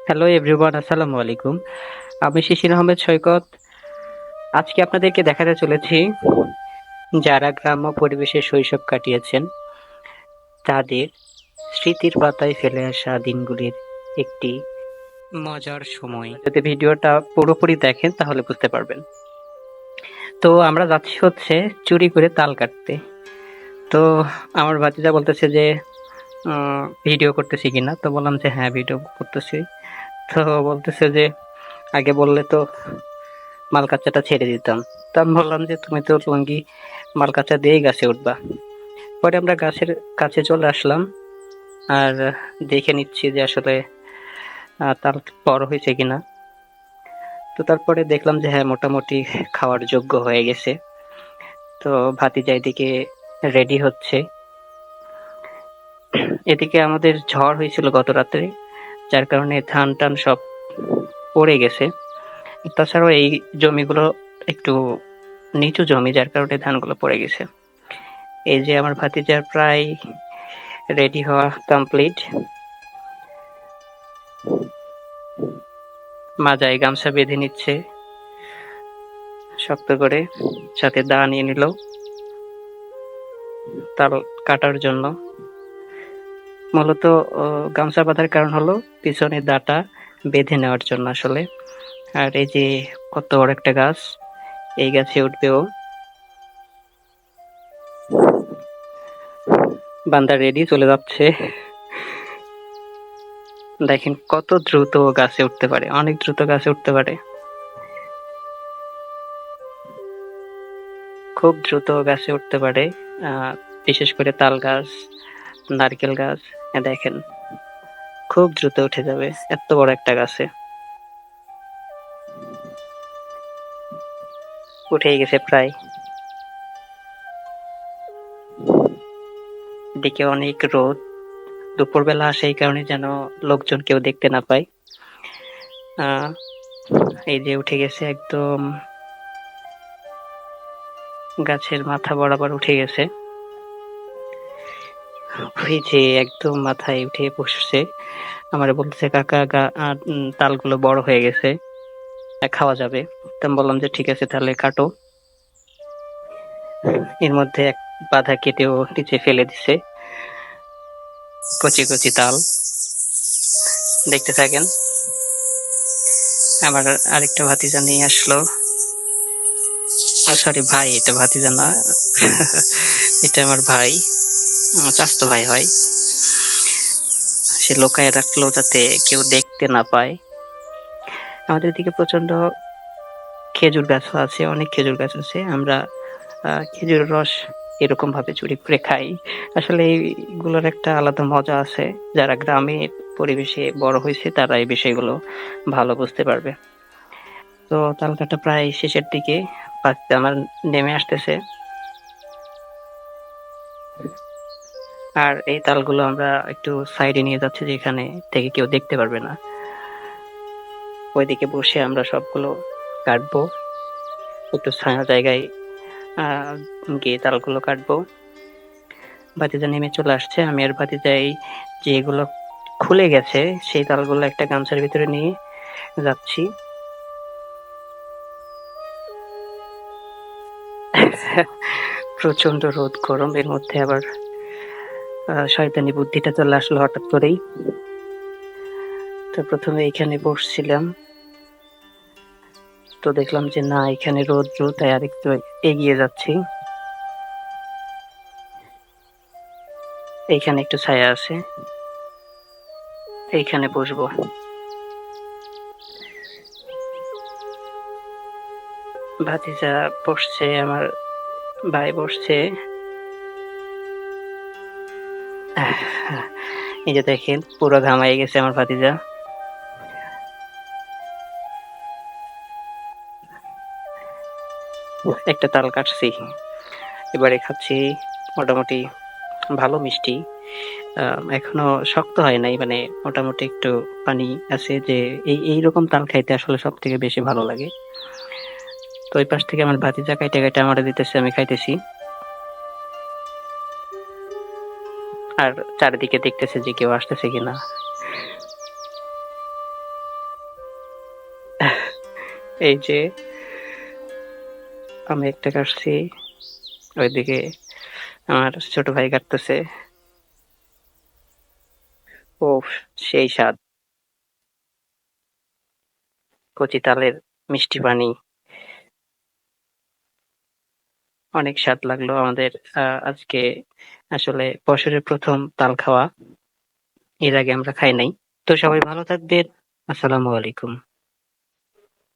Hello everyone, আসসালামু আলাইকুম। আমি শিশির আহমেদ সৈকত। আজকে আপনাদেরকে দেখাতে চলেছি যারা গ্রাম্য পরিবেশে শৈশব কাটিয়েছেন তাদের স্মৃতির পাতায় ফেলে আসা দিনগুলির একটি মজার সময়। যদি ভিডিওটা পুরোপুরি দেখেন তাহলে বুঝতে পারবেন। তো আমরা যাচ্ছি হচ্ছে চুরি করে তাল কাটতে। তো আমার ভাতিজা বলতেছে যে ভিডিও করতেছি কিনা, তো বললাম যে হ্যাঁ ভিডিও করতেছি। তো বলতেছে যে আগে বললে তো মালকাচাটা ছেড়ে দিতাম। তো আমি বললাম যে তুমি তো লুঙ্গি মালকাচা দিয়েই গাছে উঠবা। পরে আমরা গাছের কাছে চলে আসলাম আর দেখে নিচ্ছি যে আসলে তাল বড় হয়েছে কিনা। তো তারপরে দেখলাম যে হ্যাঁ মোটামুটি খাওয়ার যোগ্য হয়ে গেছে। তো ভাতিজা এদিকে রেডি হচ্ছে। এদিকে আমাদের ঝড় হয়েছিল গত রাত্রে, যার কারণে ধান টান সব পড়ে গেছে। তাছাড়াও এই জমিগুলো একটু নিচু জমি, যার কারণে ধানগুলো পড়ে গেছে। এই যে আমার ভাতিজার প্রায় রেডি হওয়া কমপ্লিট। মাজায় গামছা বেঁধে নিচ্ছে শক্ত করে, সাথে দা নিয়ে নিল তাল কাটার জন্য। মূলত গামছা বাঁধার কারণ হলো পিছনে দাটা বেঁধে নেওয়ার জন্য আসলে। আর এই যে কত বড় একটা গাছ, এই গাছে উঠবে ও। বান্দা রেডি, চলে যাচ্ছে। দেখেন কত দ্রুত ও গাছে উঠতে পারে, অনেক দ্রুত গাছে উঠতে পারে, খুব দ্রুত গাছে উঠতে পারে। আহ বিশেষ করে তাল গাছ, নারকেল গাছ। দেখেন খুব দ্রুত উঠে যাবে এত বড় একটা গাছে। উঠেই গেছে প্রায়। এদিকে অনেক রোদ, দুপুরবেলা সেই কারণে যেন লোকজন কেউ দেখতে না পায়। আহ এই যে উঠে গেছে একদম গাছের মাথা বরাবর উঠে গেছে। ওই যে একদম মাথায় উঠে বসছে। আমারে বলতেছে কাকা তালগুলো বড় হয়ে গেছে, খাওয়া যাবে। তো আমি বললাম যে ঠিক আছে তাহলে কাটো। এর মধ্যে এক বাধা কেটেও নিচে ফেলে দিছে কচি কচি তাল। দেখতে থাকেন। আমার আরেকটা ভাতিজা নিয়ে আসলো, সরি ভাই, এটা ভাতিজা না, এটা আমার ভাই, আমার চাচাতো ভাই হয়। সে লুকায় রাখলো যাতে কেউ দেখতে না পায়। আমাদের দিকে প্রচন্ড খেজুর গাছও আছে, অনেক খেজুর গাছ আছে। আমরা খেজুরের রস এরকম ভাবে চুরি করে খাই। আসলে এইগুলোর একটা আলাদা মজা আছে। যারা গ্রামে পরিবেশে বড় হয়েছে তারা এই বিষয়গুলো ভালো বুঝতে পারবে। তো তাল কাটা প্রায় শেষের দিকে, বাড়িতে আমার নেমে আসতেছে। আর এই তালগুলো আমরা একটু সাইডে নিয়ে যাচ্ছি, যেখানে থেকে কেউ দেখতে পারবে না। ওইদিকে বসে আমরা সবগুলো কাটবো, একটু ছায়া জায়গায় আহ গিয়ে তালগুলো কাটবো। ভাতিজা নেমে চলে আসছে। আমি আর ভাতিজাই যেগুলো খুলে গেছে সেই তালগুলো একটা গামছার ভিতরে নিয়ে যাচ্ছি। প্রচন্ড রোদ গরম, এর মধ্যে আবার শয়তানি বুদ্ধিটা চলে আসলো হঠাৎ করেই। তো প্রথমে এখানে বসছিলাম, তো দেখলাম যে না এখানে রৌদ্র, তাই আরেকটু এগিয়ে যাচ্ছি। এইখানে একটু ছায়া আছে, এইখানে বসবো। ভাতিজা বসছে, আমার ভাই বসছে। এই যে দেখেন পুরো ঘামাই গেছে আমার ভাতিজা। একটা তাল কাটছি, এবারে খাচ্ছি। মোটামুটি ভালো মিষ্টি, এখনো শক্ত হয় নাই, মানে মোটামুটি একটু পানি আছে। যে এইরকম তাল খাইতে আসলে সব থেকে বেশি ভালো লাগে। তো ওই পাশ থেকে আমার ভাতিজা কাইটে কাইটে আমারে দিতেছে, আমি খাইতেছি। আর চারিদিকে দেখতেছে যে কেউ আসতেছে কিনা। এই যে আমি একটা কাটছি, ওইদিকে আমার ছোট ভাই কাটতেছে। ওফ! সেই স্বাদ! কচি তালের মিষ্টি পানি। অনেক স্বাদ লাগলো আমাদের আজকে আসলে বছরের ১ম তাল খাওয়া। এর আগে আমরা খাই নাই। তো সবাই ভালো থাকবেন। আসসালামু আলাইকুম।